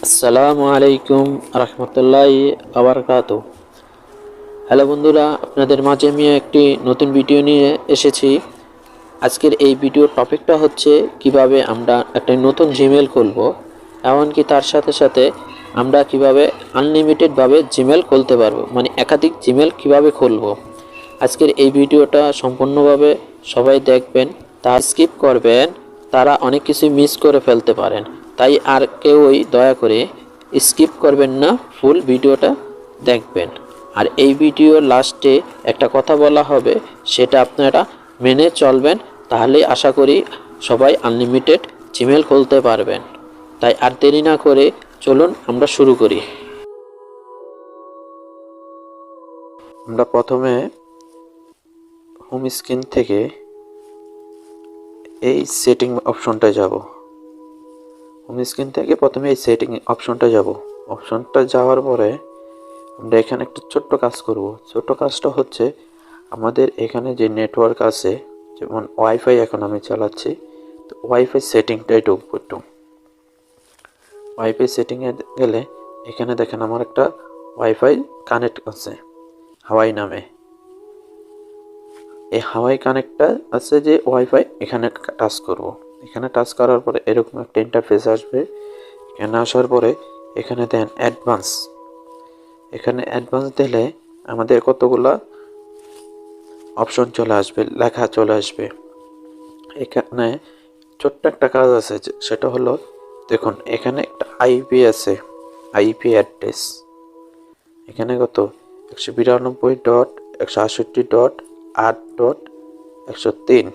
আসসালামু আলাইকুম রহমতুল্লাহি আবরকাতু। হ্যালো বন্ধুরা, আপনাদের মাঝে আমি একটি নতুন ভিডিও নিয়ে এসেছি। আজকের এই ভিডিওর টপিকটা হচ্ছে কিভাবে আমরা একটা নতুন জিমেল খুলব, এমনকি তার সাথে সাথে আমরা কিভাবে আনলিমিটেডভাবে জিমেল খুলতে পারবো, মানে একাধিক জিমেল কিভাবে খুলব। আজকের এই ভিডিওটা সম্পূর্ণভাবে সবাই দেখবেন, তা স্কিপ করবেন, তারা অনেক কিছু মিস করে ফেলতে পারেন। তাই আর কেউই দয়া করে স্কিপ করবেন না, ফুল ভিডিওটা দেখবেন। আর এই ভিডিওর লাস্টে একটা কথা বলা হবে, সেটা আপনারা মেনে চলবেন, তাহলে আশা করি সবাই আনলিমিটেড জিমেল খুলতে পারবেন। তাই আর দেরি না করে চলুন আমরা শুরু করি। আমরা প্রথমে হোম স্ক্রিন থেকে এই সেটিং অপশনটায় যাব। হোম স্ক্রিন থেকে প্রথমে এই সেটিং অপশনটা যাব। অপশনটা যাওয়ার পরে আমরা এখানে একটা ছোট্ট কাজ করব। ছোট্ট কাজটা হচ্ছে, আমাদের এখানে যে নেটওয়ার্ক আছে, যেমন ওয়াইফাই এখন আমি চালাচ্ছি, তো ওয়াইফাই সেটিংটাই ঢুকবো একটু। ওয়াইফাই সেটিংয়ে গেলে এখানে দেখেন আমার একটা ওয়াইফাই কানেক্ট আছে হাওয়াই নামে। এই হাওয়াই কানেক্টটা আছে যে ওয়াইফাই, এখানে টাচ করব। এখানে টাচ করার পরে এরকম একটা ইন্টারফেস আসবে। এখানে আসার পরে এখানে দেন অ্যাডভান্স। এখানে অ্যাডভান্স দিলে আমাদের কতগুলা অপশন চলে আসবে, লেখা চলে আসবে। এখানে ছোট্ট একটা কাজ আছে, সেটা হলো দেখুন এখানে একটা আইপি আছে, আইপি অ্যাড্রেস। এখানে কত 192.168.8.103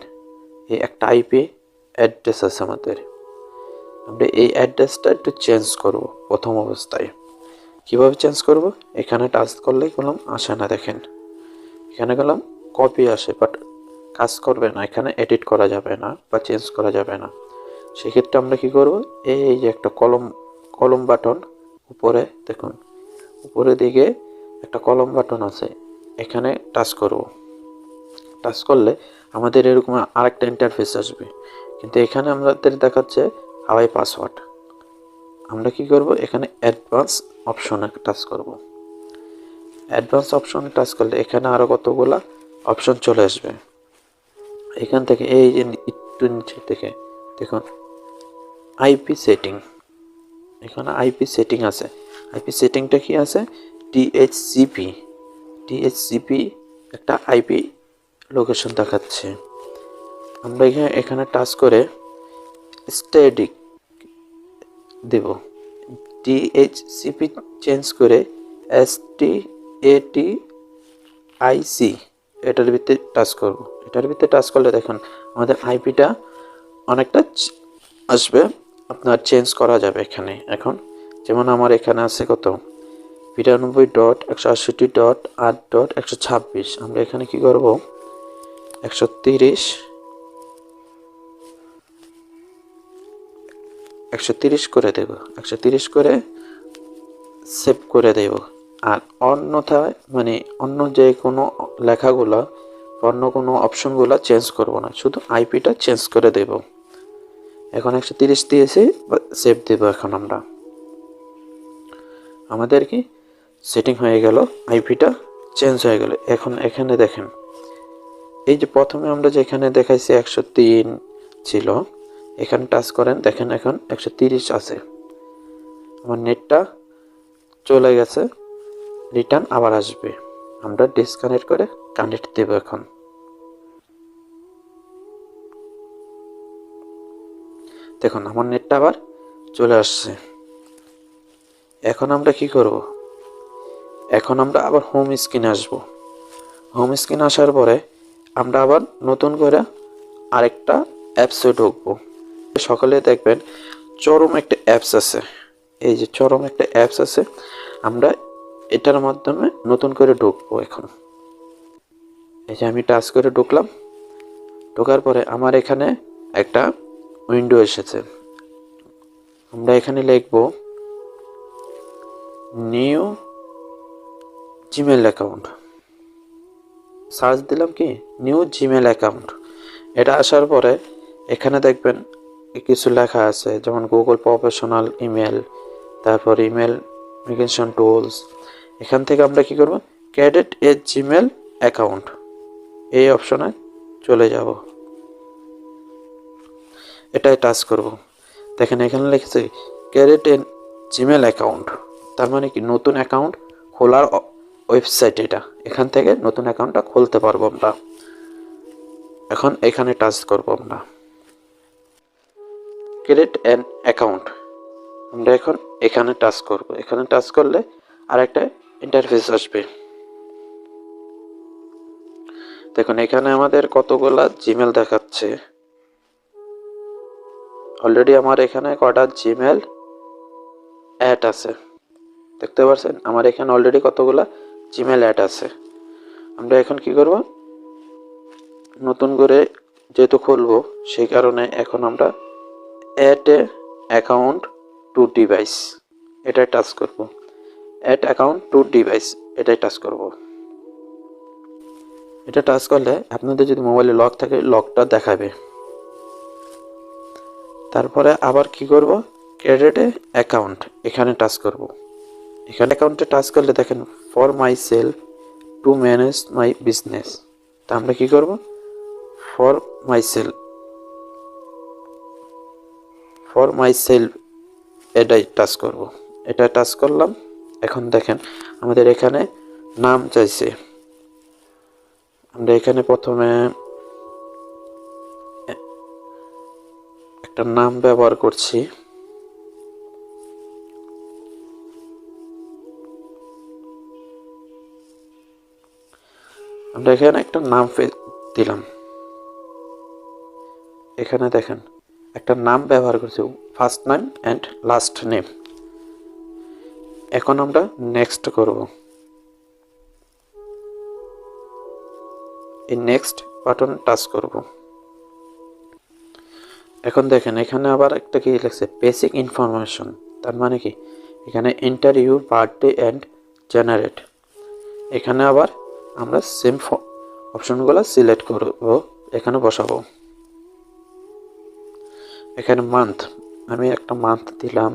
এই একটা আইপি অ্যাড্রেস আছে আমাদের। আমরা এই অ্যাড্রেসটা একটু চেঞ্জ করব প্রথম অবস্থায়। কিভাবে চেঞ্জ করব? এখানে টাচ করলেই কলম আসে না, দেখেন এখানে গেলাম কপি আসে, বাট কাজ করবে না, এখানে এডিট করা যাবে না বা চেঞ্জ করা যাবে না। সেক্ষেত্রে আমরা কি করব, এই যে একটা কলম কলম বাটন উপরে দেখুন, উপরের দিকে একটা কলম বাটন আছে, এখানে টাচ করব। টাচ করলে আমাদের এরকম আরেকটা ইন্টারফেস আসবে, কিন্তু এখানে আমাদের দেখাচ্ছে হাওয়াই পাসওয়ার্ড। আমরা কি করব, এখানে অ্যাডভান্স অপশনে টাচ করব। অ্যাডভান্স অপশনে টাচ করলে এখানে আরও কতগুলা অপশন চলে আসবে। এখান থেকে এই যে একটু নিচে থেকে দেখুন আইপি সেটিং, এখানে আইপি সেটিং আছে। আইপি সেটিংটা কি আছে? ডিএইচসিপি। ডিএইচসিপি একটা আইপি লোকেশন দেখাচ্ছে। আমরা এখানে টাচ করে স্ট্যাটিক দেব। ডিএইচসিপি চেঞ্জ করে STATIC এটার ভিতরে টাচ করব। এটার ভিতরে টাচ করলে দেখুন আমাদের আইপিটা অনেকটা আসবে, আপনার চেঞ্জ করা যাবে এখানে। এখন যেমন আমার এখানে আছে কত 92.168.8.126। আমরা এখানে কি করব, 130 করে দেব। 130 করে সেভ করে দেব। আর অন্যথায় মানে অন্য যে কোনো লেখাগুলো, অন্য কোনো অপশনগুলো চেঞ্জ করব না, শুধু আইপিটা চেঞ্জ করে দেব। এখন 130 দিয়েছি, সেভ দেব। এখন আমরা আমাদের কি সেটিং হয়ে গেল, আইপিটা চেঞ্জ হয়ে গেল। এখন এখানে দেখেন এই যে প্রথমে আমরা যেখানে দেখাইছি 103 ছিল, এখানে টাচ করেন, দেখেন এখন 130 আছে। আমার নেটটা চলে গেছে, রিটার্ন আবার আসবে। আমরা ডিসকানেক্ট করে কানেক্ট দেব। এখন দেখুন আমার নেটটা আবার চলে আসছে। এখন আমরা কি করব, এখন আমরা আবার হোম স্ক্রিনে আসব। হোম স্ক্রিন আসার পরে আমরা আবার নতুন করে আরেকটা অ্যাপসে ঢুকবো। সকালে দেখবেন চরম একটা অ্যাপস আছে, এই যে চরম একটা অ্যাপস আছে, আমরা এটার মাধ্যমে নতুন করে ঢুকবো। এখন এই যে আমি টাচ করে ঢুকলাম। ঢোকার পরে আমার এখানে একটা উইন্ডো এসেছে। আমরা এখানে লিখব নিউ জিমেল অ্যাকাউন্ট। সার্চ দিলাম কি নিউ জিমেল অ্যাকাউন্ট। এটা আসার পরে এখানে দেখবেন কিছু লেখা আছে, যেমন গুগল প্রফেশনাল ইমেল, তারপর ইমেল মিগ্রেশন টুলস। এখান থেকে আমরা কি করব, ক্রিয়েট এ জিমেল অ্যাকাউন্ট এই অপশনে চলে যাব, এটাই টাচ করব। দেখেন এখানে লিখেছে ক্রিয়েট এ জিমেল অ্যাকাউন্ট, তার মানে কি নতুন অ্যাকাউন্ট খোলার ওয়েবসাইট এটা। এখান থেকে নতুন অ্যাকাউন্টটা খুলতে পারবো আমরা। এখন এখানে টাচ করব আমরা, ক্রিয়েট অ্যান অ্যাকাউন্ট। আমরা এখন এখানে টাচ করব। এখানে টাচ করলে আরেকটা ইন্টারফেস আসবে। দেখুন এখানে আমাদের কতগুলা জিমেল দেখাচ্ছে। অলরেডি আমার এখানে কটা জিমেল অ্যাড আছে, দেখতে পাচ্ছেন আমার এখানে অলরেডি কতগুলা জিমেল অ্যাড আছে। আমরা এখন কি করব, নতুন করে যেহেতু খুলবো সেই কারণে এখন আমরা add a account to device এটাই টাচ করব। অ্যাড অ্যাকাউন্ট টু ডিভাইস এটাই টাচ করব। এটা টাচ করলে আপনাদের যদি মোবাইলে লক থাকে লকটা দেখাবে। তারপরে আবার কি করব, ক্রিয়েট এ অ্যাকাউন্ট এখানে টাচ করব। এখানে অ্যাকাউন্টে টাচ করলে দেখেন for my self to manage my business. তা আমরা কি করব, ফর মাই সেলফ এটাই টাচ করব। এটা টাচ করলাম। এখন দেখেন আমাদের এখানে নাম চাইছে। আমরা এখানে প্রথমে একটা নাম ব্যবহার করছি। আমরা এখানে একটা নাম দিলাম। এখানে দেখেন একটা নাম ব্যবহার করছি, first name and last name. এখন আমরা নেক্সট করব। এই নেক্সট বাটন টাচ করব। এখন দেখেন এখানে আবার একটা কি লিখছে, বেসিক ইনফরমেশন। তার মানে কি এখানে enter your birthday and generate. এখানে আবার আমরা সেম অপশনগুলো সিলেক্ট করব, এখানে বসাবো। এখানে মান্থ, আমি একটা মান্থ দিলাম।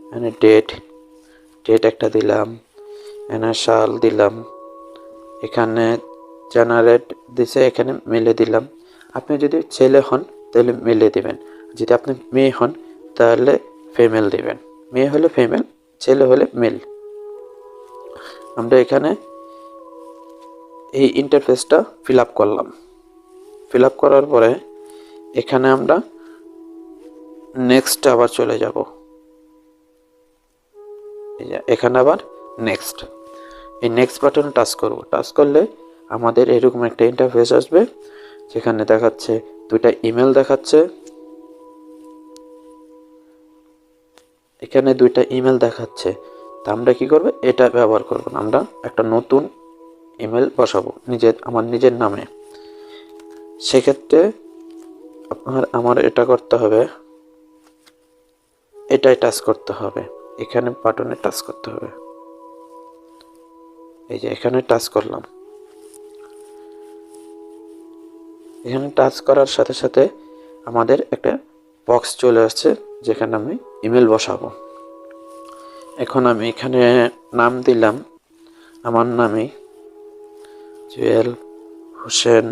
এখানে ডেট একটা দিলাম। এখানে সাল দিলাম। এখানে জেনারেট দিছে, এখানে মেলে দিলাম। আপনি যদি ছেলে হন তাহলে মেলে দিবেন, যদি আপনি মেয়ে হন তাহলে ফিমেল দিবেন। মেয়ে হলে ফিমেল, ছেলে হলে মেল। আমরা এখানে এই ইন্টারফেসটা ফিল আপ করলাম। ফিল আপ করার পরে এখানে আমরা নেক্সট আবার চলে যাব। এখানে আবার নেক্সট, এই নেক্সট বাটনে টাচ করব। টাচ করলে আমাদের এরকম একটা ইন্টারফেস আসবে, যেখানে দেখাচ্ছে দুইটা ইমেল দেখাচ্ছে। এখানে দুইটা ইমেল দেখাচ্ছে। তা আমরা কি করব, এটা ব্যবহার করব না, আমরা একটা নতুন ইমেল বসাবো আমার নিজের নামে। সেক্ষেত্রে আমার এটা করতে হবে, এটাই টাচ করতে হবে। এখানে বাটনে টাচ করতে হবে। এই যে এখানে টাচ করলাম। এখানে টাচ করার সাথে সাথে আমাদের একটা বক্স চলে আসছে, যেখানে আমি ইমেল বসাবো। এখন আমি এখানে নাম দিলাম আমার নামে, জুয়েল হোসেন।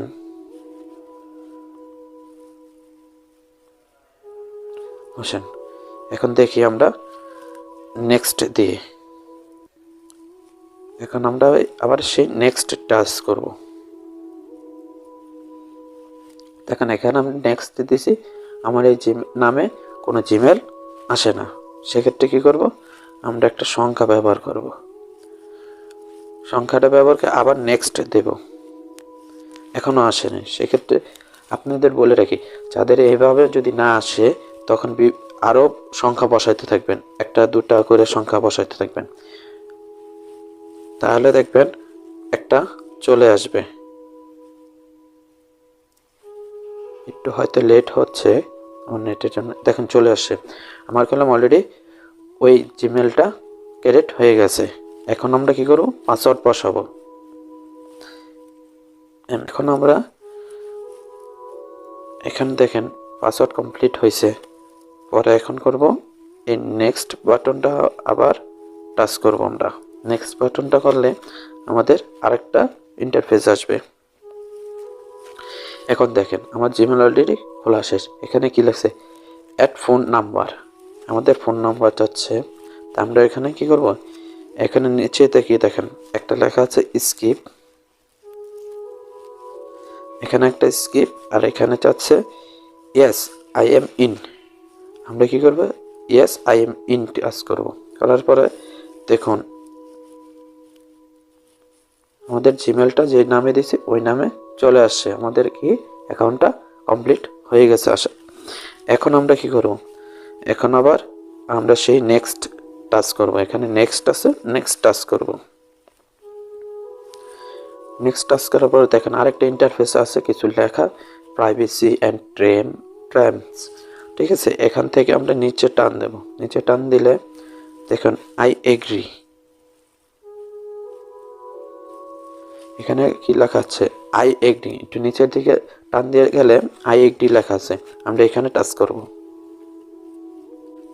এখন দেখি আমরা নেক্সট দিয়ে, এখন আমরা আবার সেই নেক্সট টাচ করব। দেখেন এখানে আমি নেক্সট দিয়েছি, আমার এই নামে কোনো জিমেল আসে না। সেক্ষেত্রে কি করব, আমরা একটা সংখ্যা ব্যবহার করব। সংখ্যাটা ব্যবহার করে আবার নেক্সট দেব। এখনও আসেনি। সেক্ষেত্রে আপনাদের বলে রাখি, যাদের এইভাবে যদি না আসে তখন আরও সংখ্যা বসাইতে থাকবেন, একটা দুটা করে সংখ্যা বসাইতে থাকবেন, তাহলে দেখবেন একটা চলে আসবে। একটু হয়তো লেট হচ্ছে আমার নেটের জন্য। দেখেন চলে আসছে। আমার কলম অলরেডি ওই জিমেলটা ক্রিয়েট হয়ে গেছে। এখন আমরা কি করব, পাসওয়ার্ড বসাবো। এখন আমরা এখানে দেখেন পাসওয়ার্ড কমপ্লিট হয়েছে। পরে এখন করব এই নেক্সট বাটনটা আবার টাচ করব আমরা। নেক্সট বাটনটা করলে আমাদের আরেকটা ইন্টারফেস আসবে। এখন দেখেন আমার জিমেল অলরেডি খোলা শেষ। এখানে কি লেখছে, অ্যাড ফোন নাম্বার। আমাদের ফোন নাম্বারটা হচ্ছে, তা আমরা এখানে কি করব, এখানে নিচে তাকিয়ে দেখেন একটা লেখা আছে স্কিপ, এখানে একটা স্কিপ, আর এখানে চাচ্ছে ইয়েস আই এম ইন। আমরা কি করব, yes I am in touch করব। করার পরে দেখুন আমাদের জিমেলটা যে নামে দিয়েছি ওই নামে চলে আসছে, আমাদের কি অ্যাকাউন্টটা কমপ্লিট হয়ে গেছে আসা। এখন আমরা কি করব, এখন আবার আমরা সেই নেক্সট টাচ করব। এখানে নেক্সট আছে, নেক্সট টাচ করব। নেক্সট টাচ করার পরে দেখেন আরেকটা ইন্টারফেস আছে, কিছু লেখা প্রাইভেসি অ্যান্ড ট্রামস। ঠিক আছে, এখান থেকে আমরা নিচে টান দেব। নিচে টান দিলে দেখুন আই এগ্রি। এখানে কি লেখা আছে, আই এগ্রি। একটু নিচের দিকে টান দিয়ে গেলে আই এগ্রি লেখা আছে, আমরা এখানে টাচ করব।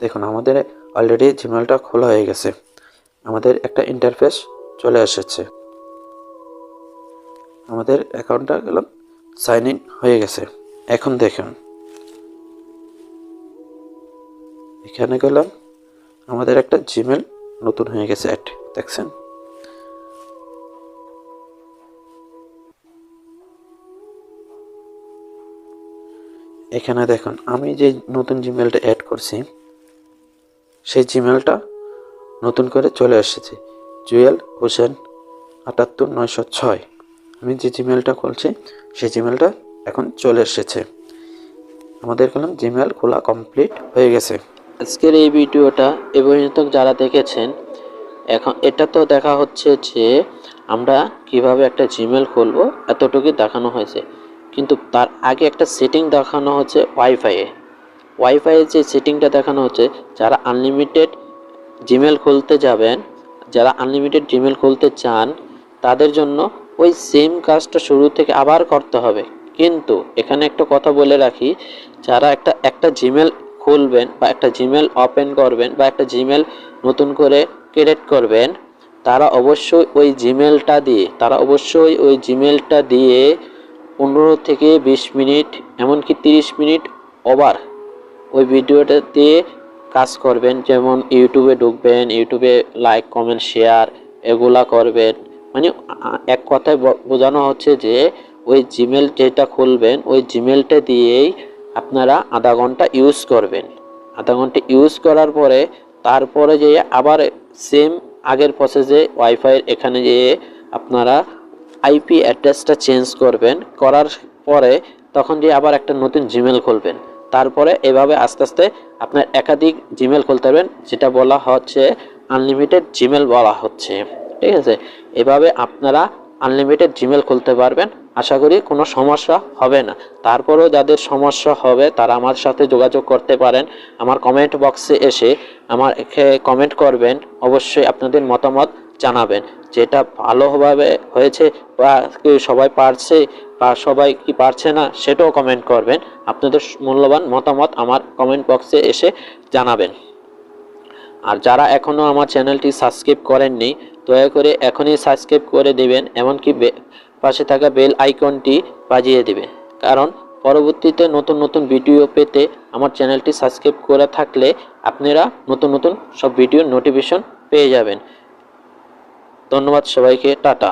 দেখুন আমাদের অলরেডি জিমেলটা খোলা হয়ে গেছে, আমাদের একটা ইন্টারফেস চলে এসেছে, আমাদের অ্যাকাউন্টটা গেলাম সাইন ইন হয়ে গেছে। এখন দেখুন এখানে গেলাম, আমাদের একটা জিমেল নতুন হয়ে গেছে অ্যাড, দেখছেন। এখানে দেখুন আমি যে নতুন জিমেলটা অ্যাড করছি সেই জিমেলটা নতুন করে চলে এসেছে, জুয়েল হোসেন 78906। আমি যে জিমেলটা খুলছি সেই জিমেলটা এখন চলে এসেছে, আমাদের এখন জিমেল খোলা কমপ্লিট হয়ে গেছে। আজকের এই ভিডিওটা এ পর্যন্ত যারা দেখেছেন, এখন এটা তো দেখা হচ্ছে যে আমরা কিভাবে একটা জিমেল খুলবো এতটুকুই দেখানো হয়েছে, কিন্তু তার আগে একটা সেটিং দেখানো হচ্ছে ওয়াইফাইয়ের যে সেটিংটা দেখানো হচ্ছে, যারা আনলিমিটেড জিমেল খুলতে যাবেন, যারা আনলিমিটেড জিমেল খুলতে চান তাদের জন্য ওই সেম কাজটা শুরু থেকে আবার করতে হবে। কিন্তু এখানে একটা কথা বলে রাখি, যারা একটা জিমেল খুলবেন বা একটা জিমেল ওপেন করবেন বা একটা জিমেল নতুন করে ক্রিয়েট করবেন, তারা অবশ্যই ওই জিমেলটা দিয়ে 15 থেকে 20 মিনিট এমনকি 30 মিনিট ওভার ওই ভিডিওটা দিয়ে কাজ করবেন। যেমন ইউটিউবে ঢুকবেন, ইউটিউবে লাইক কমেন্ট শেয়ার এগুলা করবেন। মানে এক কথায় বোঝানো হচ্ছে যে ওই জিমেল যেটা খুলবেন ওই জিমেলটা দিয়েই আপনারা আধা ঘন্টা ইউজ করবেন। আধা ঘন্টা ইউজ করার পরে তারপরে যে আবার সেম আগের প্রসেসে ওয়াইফাইয়ের এখানে যেয়ে আপনারা আইপি অ্যাড্রেসটা চেঞ্জ করবেন। করার পরে তখন যে আবার একটা নতুন জিমেল খুলবেন। তারপরে এভাবে আস্তে আস্তে আপনার একাধিক জিমেল খুলতে পারবেন, যেটা বলা হচ্ছে আনলিমিটেড জিমেল বলা হচ্ছে। ঠিক আছে, এভাবে আপনারা আনলিমিটেড জিমেল খুলতে পারবেন। আশা করি কোনো সমস্যা হবে না। তারপরেও যাদের সমস্যা হবে তারা আমার সাথে যোগাযোগ করতে পারেন। আমার কমেন্ট বক্সে এসে আমার কমেন্ট করবেন, অবশ্যই আপনাদের মতামত জানাবেন, যেটা ভালোভাবে হয়েছে বা সবাই পারছে বা সবাই কি পারছে না সেটাও কমেন্ট করবেন। আপনাদের মূল্যবান মতামত আমার কমেন্ট বক্সে এসে জানাবেন। আর যারা এখনও আমার চ্যানেলটি সাবস্ক্রাইব করেননি, দয়া করে এখনই সাবস্ক্রাইব করে দেবেন, এমনকি পাশে থাকা বেল আইকনটি বাজিয়ে দেবেন। কারণ পরবর্তীতে নতুন নতুন ভিডিও পেতে আমার চ্যানেলটি সাবস্ক্রাইব করে থাকলে আপনারা নতুন নতুন সব ভিডিওর নোটিফিকেশন পেয়ে যাবেন। ধন্যবাদ সবাইকে, টাটা।